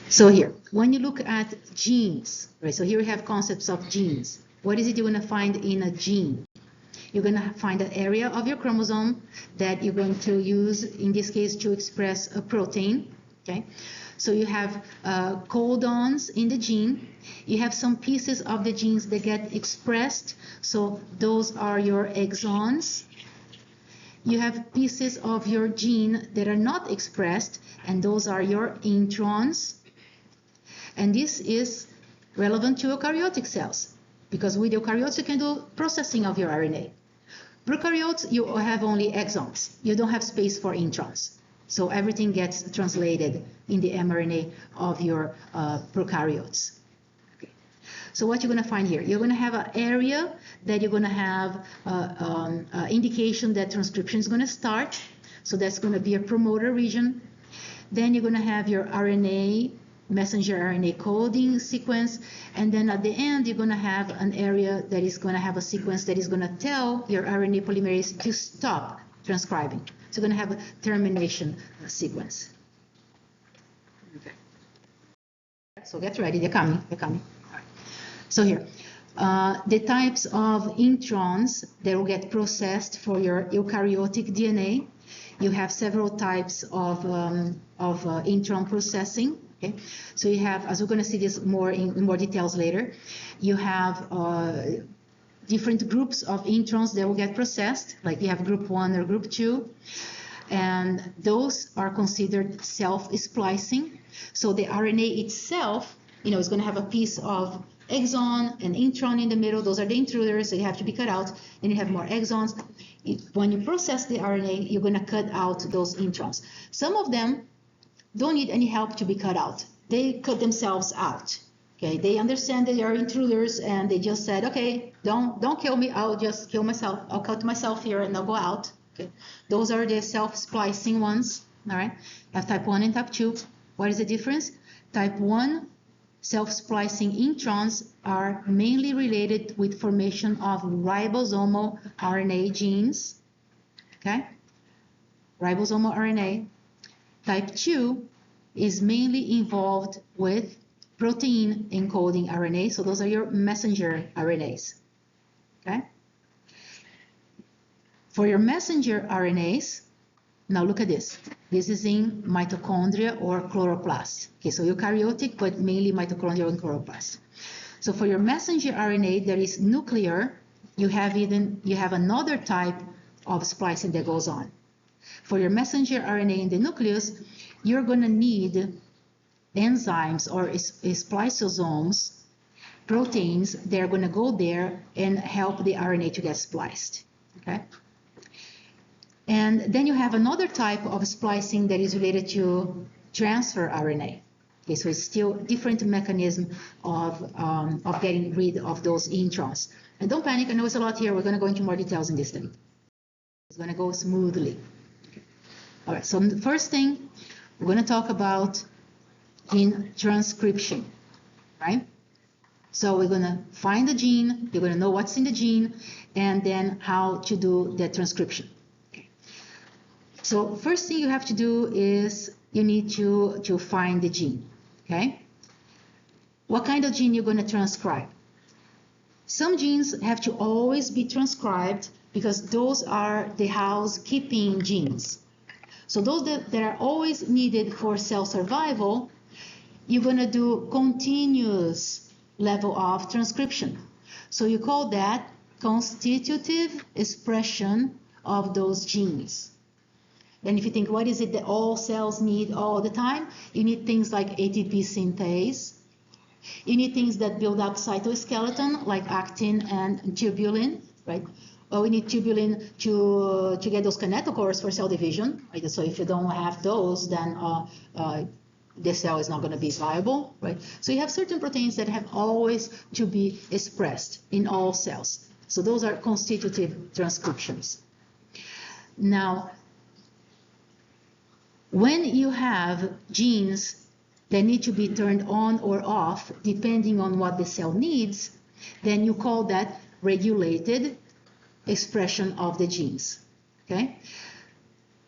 Speaker 1: So here, when you look at genes, right? So here we have concepts of genes. What is it you're going to find in a gene? You're going to find an area of your chromosome that you're going to use, in this case, to express a protein. Okay. So you have codons in the gene. You have some pieces of the genes that get expressed. So those are your exons. You have pieces of your gene that are not expressed, and those are your introns. And this is relevant to eukaryotic cells, because with eukaryotes you can do processing of your RNA. Prokaryotes, you have only exons. You don't have space for introns. So everything gets translated in the mRNA of your prokaryotes. Okay. So what you're going to find here, you're going to have an area that you're going to have indication that transcription is going to start. So that's going to be a promoter region. Then you're going to have your RNA, messenger RNA coding sequence, and then at the end you're going to have an area that is going to have a sequence that is going to tell your RNA polymerase to stop transcribing. So you're going to have a termination sequence. Okay. So get ready, they're coming. All right. So here, the types of introns that will get processed for your eukaryotic DNA. You have several types of intron processing. Okay, so you have, as we're going to see this more in more details later, you have different groups of introns that will get processed, like you have group 1 or group 2, and those are considered self-splicing. So the RNA itself, is going to have a piece of exon and intron in the middle. Those are the intruders, so you have to be cut out, and you have more exons. When you process the RNA, you're going to cut out those introns. Some of them don't need any help to be cut out. They cut themselves out. Okay, they understand that they are intruders, and they just said, okay, don't kill me. I'll just kill myself. I'll cut myself here, and I'll go out. Okay, those are the self-splicing ones. All right, you have type 1 and type 2. What is the difference? Type 1 self-splicing introns are mainly related with formation of ribosomal RNA genes. Okay, ribosomal RNA. Type 2 is mainly involved with protein encoding RNA, so those are your messenger RNAs. Okay? For your messenger RNAs, Now look at this. This is in mitochondria or chloroplast. Okay, so eukaryotic, but mainly mitochondria and chloroplast. So for your messenger RNA that is nuclear, you have another type of splicing that goes on. For your messenger RNA in the nucleus, you're going to need enzymes or spliceosomes, proteins that are going to go there and help the RNA to get spliced. Okay? And then you have another type of splicing that is related to transfer RNA. Okay, so it's still different mechanism of getting rid of those introns. And don't panic, I know it's a lot here. We're going to go into more details in this thing. It's going to go smoothly. Okay. All right, so the first thing we're going to talk about in transcription, right? So we're going to find the gene, you're going to know what's in the gene, and then how to do the transcription. So first thing you have to do is you need to find the gene, okay? What kind of gene you're going to transcribe? Some genes have to always be transcribed because those are the housekeeping genes. So those that are always needed for cell survival, you're going to do continuous level of transcription. So you call that constitutive expression of those genes. And if you think, what is it that all cells need all the time? You need things like ATP synthase. You need things that build up cytoskeleton, like actin and tubulin, right? Well, we need tubulin to get those kinetochores for cell division, right? So if you don't have those, then the cell is not going to be viable, right? So you have certain proteins that have always to be expressed in all cells. So those are constitutive transcriptions. Now, when you have genes that need to be turned on or off, depending on what the cell needs, then you call that regulated expression of the genes, okay?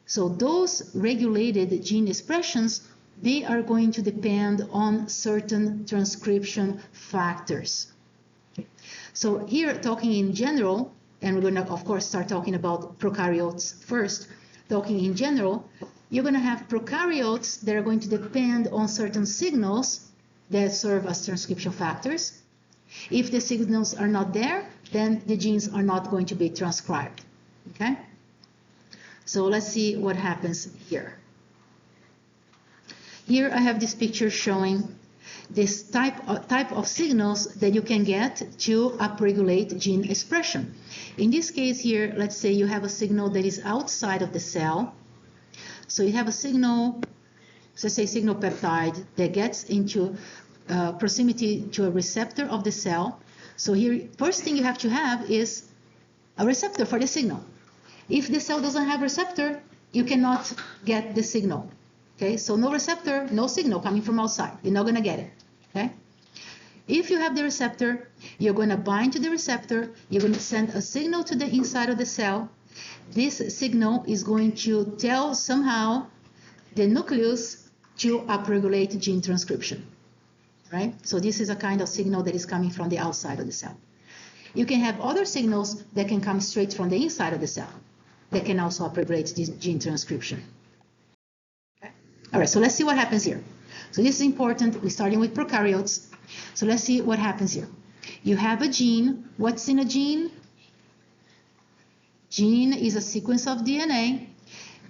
Speaker 1: So those regulated gene expressions, they are going to depend on certain transcription factors. So here, talking in general, and we're going to, of course, start talking about prokaryotes first, talking in general, you're going to have prokaryotes that are going to depend on certain signals that serve as transcription factors. If the signals are not there, then the genes are not going to be transcribed. Okay? So let's see what happens here. Here I have this picture showing this type of signals that you can get to upregulate gene expression. In this case here, let's say you have a signal that is outside of the cell. So you have a signal, let's say signal peptide, that gets into proximity to a receptor of the cell. So here, first thing you have to have is a receptor for the signal. If the cell doesn't have a receptor, you cannot get the signal. Okay, so no receptor, no signal coming from outside. You're not going to get it. Okay. If you have the receptor, you're going to bind to the receptor. You're going to send a signal to the inside of the cell. This signal is going to tell somehow the nucleus to upregulate gene transcription, right? So this is a kind of signal that is coming from the outside of the cell. You can have other signals that can come straight from the inside of the cell that can also upregulate this gene transcription. Okay. All right, so let's see what happens here. So this is important. We're starting with prokaryotes. So let's see what happens here. You have a gene. What's in a gene? Gene is a sequence of DNA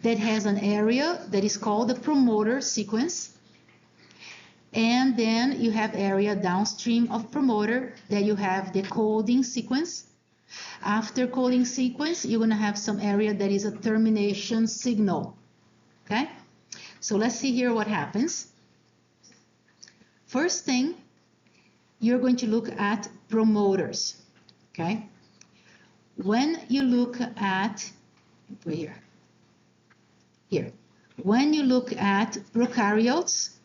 Speaker 1: that has an area that is called the promoter sequence. And then you have area downstream of promoter that you have the coding sequence. After coding sequence, you're going to have some area that is a termination signal. Okay? So let's see here what happens. First thing, you're going to look at promoters. Okay? When you look at, when you look at prokaryotes,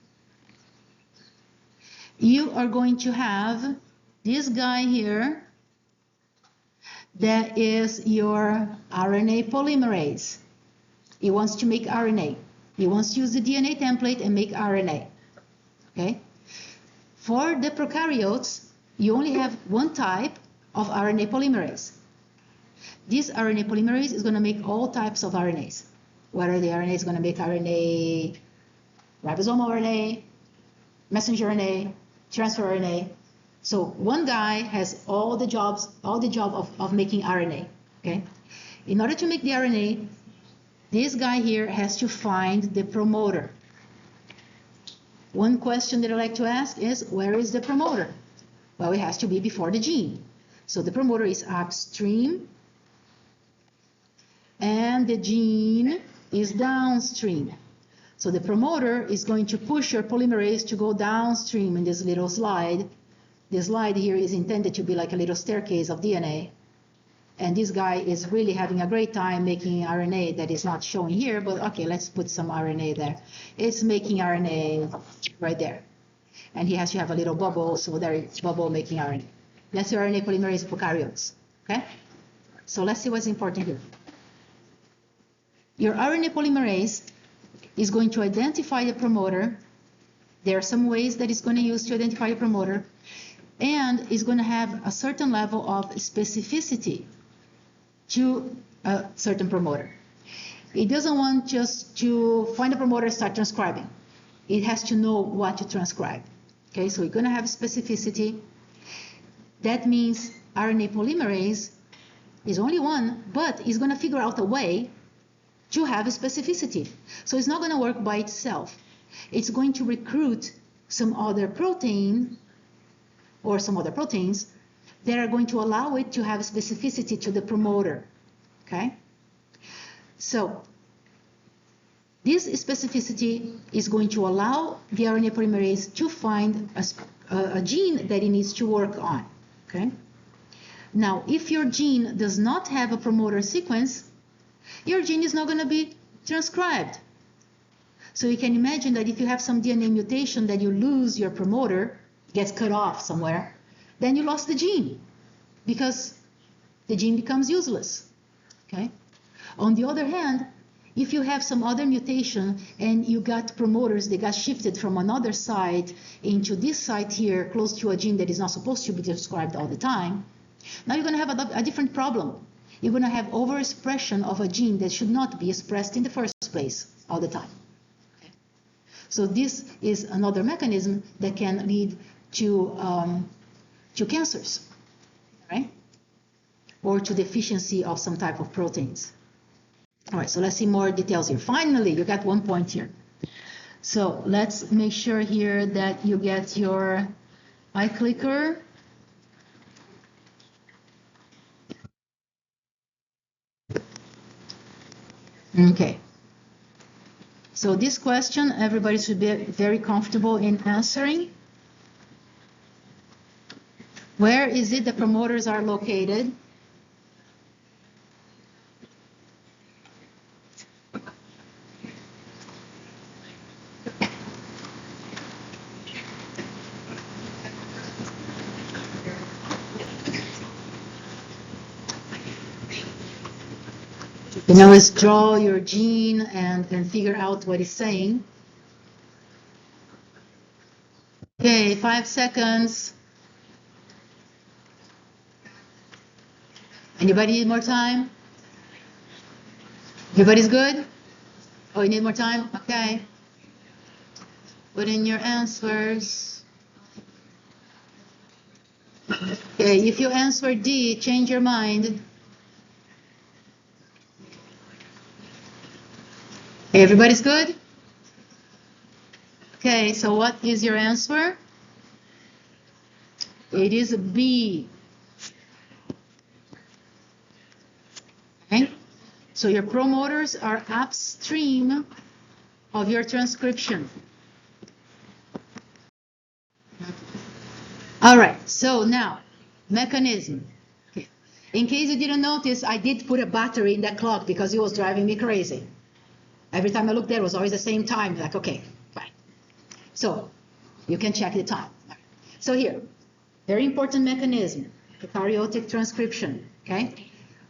Speaker 1: you are going to have this guy here that is your RNA polymerase. He wants to make RNA. He wants to use the DNA template and make RNA. Okay? For the prokaryotes, you only have one type of RNA polymerase. This RNA polymerase is going to make all types of RNAs. whether the RNA is going to make RNA, ribosomal RNA, messenger RNA, transfer RNA. So one guy has all the job of making RNA, okay? In order to make the RNA, this guy here has to find the promoter. One question that I like to ask is, where is the promoter? Well, it has to be before the gene. So the promoter is upstream, and the gene is downstream. So the promoter is going to push your polymerase to go downstream in this little slide. The slide here is intended to be like a little staircase of DNA. And this guy is really having a great time making RNA that is not shown here, but okay, let's put some RNA there. It's making RNA right there. And he has to have a little bubble, so there it's bubble making RNA. That's your RNA polymerase prokaryotes, okay? So let's see what's important here. Your RNA polymerase is going to identify the promoter. There are some ways that it's going to use to identify the promoter, and it's going to have a certain level of specificity to a certain promoter. It doesn't want just to find a promoter and start transcribing. It has to know what to transcribe. Okay, so you're going to have specificity. That means RNA polymerase is only one, but it's going to figure out a way to have a specificity. So it's not going to work by itself. It's going to recruit some other protein or some other proteins that are going to allow it to have specificity to the promoter. Okay? So this specificity is going to allow the RNA polymerase to find a gene that it needs to work on. Okay? Now, if your gene does not have a promoter sequence, your gene is not going to be transcribed. So you can imagine that if you have some DNA mutation that you lose your promoter, gets cut off somewhere, then you lost the gene because the gene becomes useless. Okay? On the other hand, if you have some other mutation and you got promoters that got shifted from another site into this site here, close to a gene that is not supposed to be transcribed all the time, now you're going to have a different problem. You're going to have overexpression of a gene that should not be expressed in the first place all the time. Okay. So this is another mechanism that can lead to cancers, right? Or to deficiency of some type of proteins. All right, so let's see more details here. Finally, you got 1 point here. So let's make sure here that you get your iClicker. Okay. So this question, everybody should be very comfortable in answering. Where is it the promoters are located? You can always draw your gene and figure out what it's saying. Okay, 5 seconds. Anybody need more time? Everybody's good? Oh, you need more time? Okay. Put in your answers. Okay, if you answer D, change your mind. Okay, everybody's good? Okay, so what is your answer? It is B. Okay, so your promoters are upstream of your transcription. All right, so now, mechanism. Okay. In case you didn't notice, I did put a battery in that clock because it was driving me crazy. Every time I looked there, it was always the same time. Like, okay, fine. So you can check the time. So here, very important mechanism, prokaryotic transcription, okay?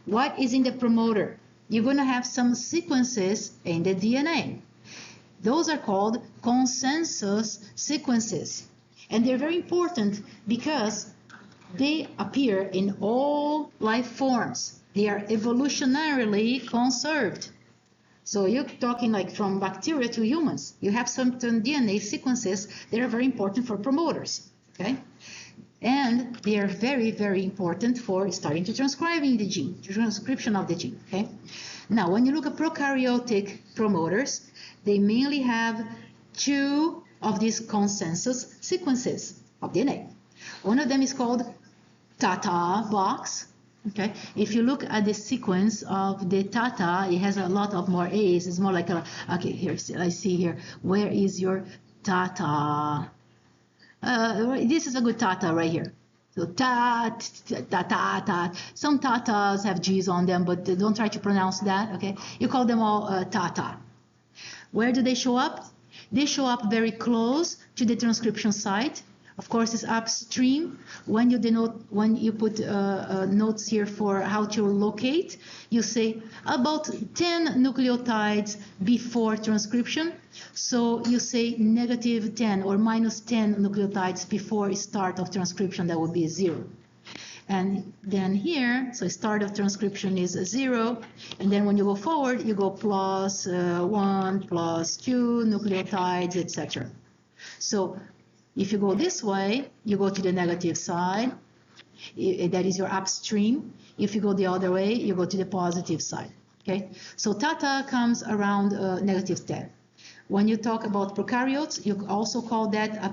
Speaker 1: What is in the promoter? You're going to have some sequences in the DNA. Those are called consensus sequences. And they're very important because they appear in all life forms. They are evolutionarily conserved. So you're talking like from bacteria to humans. You have certain DNA sequences that are very important for promoters, okay? And they are very, very important for starting to transcribing the gene, the transcription of the gene, okay? Now, when you look at prokaryotic promoters, they mainly have two of these consensus sequences of DNA. One of them is called Tata box. Okay, if you look at the sequence of the Tata, it has a lot of more A's. It's more like a, okay, here, I see here. Where is your Tata? This is a good Tata right here. So ta, ta, ta, ta. Some Tatas have G's on them, but don't try to pronounce that, okay? You call them all Tata. Where do they show up? They show up very close to the transcription site. Of course, it's upstream. When you put notes here for how to locate, you say about 10 nucleotides before transcription. So you say -10 or -10 nucleotides before start of transcription. That would be 0. And then here, so start of transcription is 0. And then when you go forward, you go +1, +2 nucleotides, etc. So if you go this way, you go to the negative side. That is your upstream. If you go the other way, you go to the positive side. Okay. So Tata comes around -10. When you talk about prokaryotes, you also call that a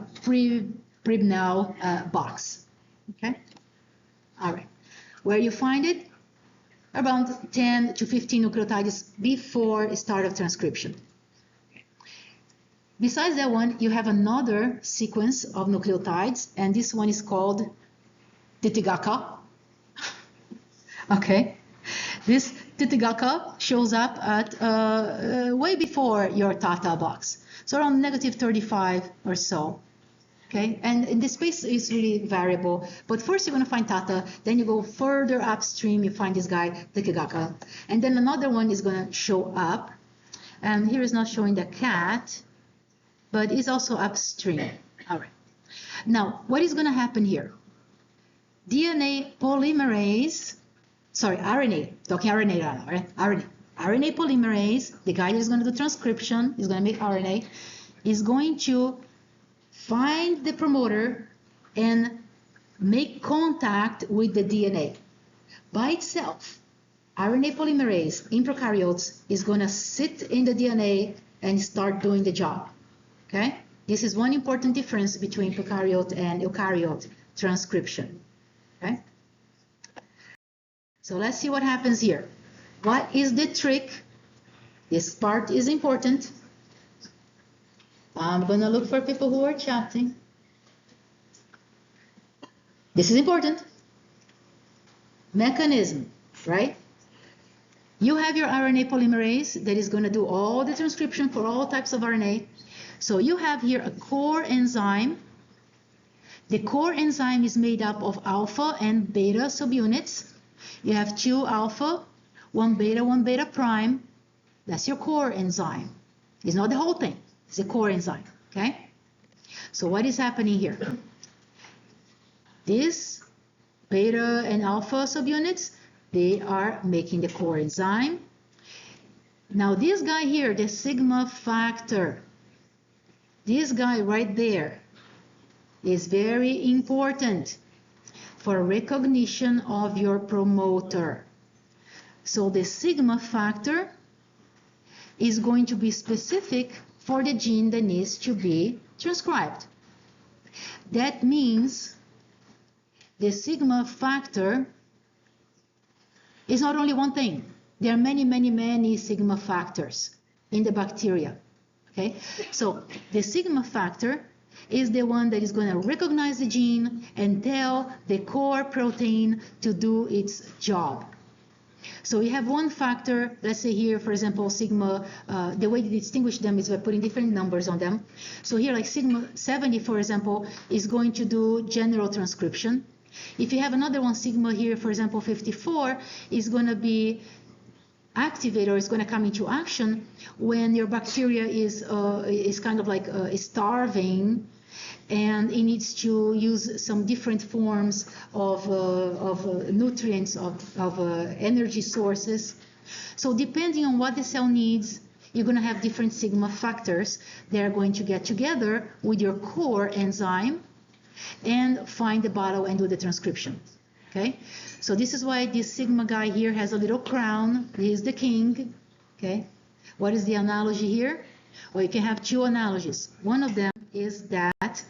Speaker 1: Pribnow box. Okay. All right. Where you find it? Around 10 to 15 nucleotides before start of transcription. Besides that one, you have another sequence of nucleotides, and this one is called Titigaka. Okay, this Titigaka shows up at way before your Tata box, so around -35 or so. Okay, and the space is really variable, but first you're going to find Tata, then you go further upstream, you find this guy, Titigaka, and then another one is going to show up, and here is not showing the cat, but it's also upstream. All right. Now, what is going to happen here? DNA polymerase, sorry, RNA, talking RNA now, right? RNA polymerase, the guy that is going to do transcription, is going to make RNA, is going to find the promoter and make contact with the DNA. By itself, RNA polymerase in prokaryotes is going to sit in the DNA and start doing the job. Okay? This is one important difference between prokaryote and eukaryote transcription. Okay? So let's see what happens here. What is the trick? This part is important. I'm going to look for people who are chatting. This is important. Mechanism, right? You have your RNA polymerase that is going to do all the transcription for all types of RNA. So you have here a core enzyme. The core enzyme is made up of alpha and beta subunits. You have 2 alpha, 1 beta prime. That's your core enzyme. It's not the whole thing. It's a core enzyme, okay? So what is happening here? This beta and alpha subunits, they are making the core enzyme. Now this guy here, the sigma factor, this guy right there is very important for recognition of your promoter. So the sigma factor is going to be specific for the gene that needs to be transcribed. That means the sigma factor is not only one thing. There are many sigma factors in the bacteria. Okay, so the sigma factor is the one that is going to recognize the gene and tell the core protein to do its job. So we have one factor, let's say here, for example, sigma, the way to distinguish them is by putting different numbers on them. So here, like sigma 70, for example, is going to do general transcription. If you have another one, sigma here, for example, 54, is going to be activate or is going to come into action when your bacteria is kind of like starving and it needs to use some different forms of nutrients, of energy sources So depending on what the cell needs, you're going to have different sigma factors that are going to get together with your core enzyme and find the bottle and do the transcription. Okay, so this is why this sigma guy here has a little crown. He is the king. Okay, what is the analogy here? Well, you can have two analogies. One of them is that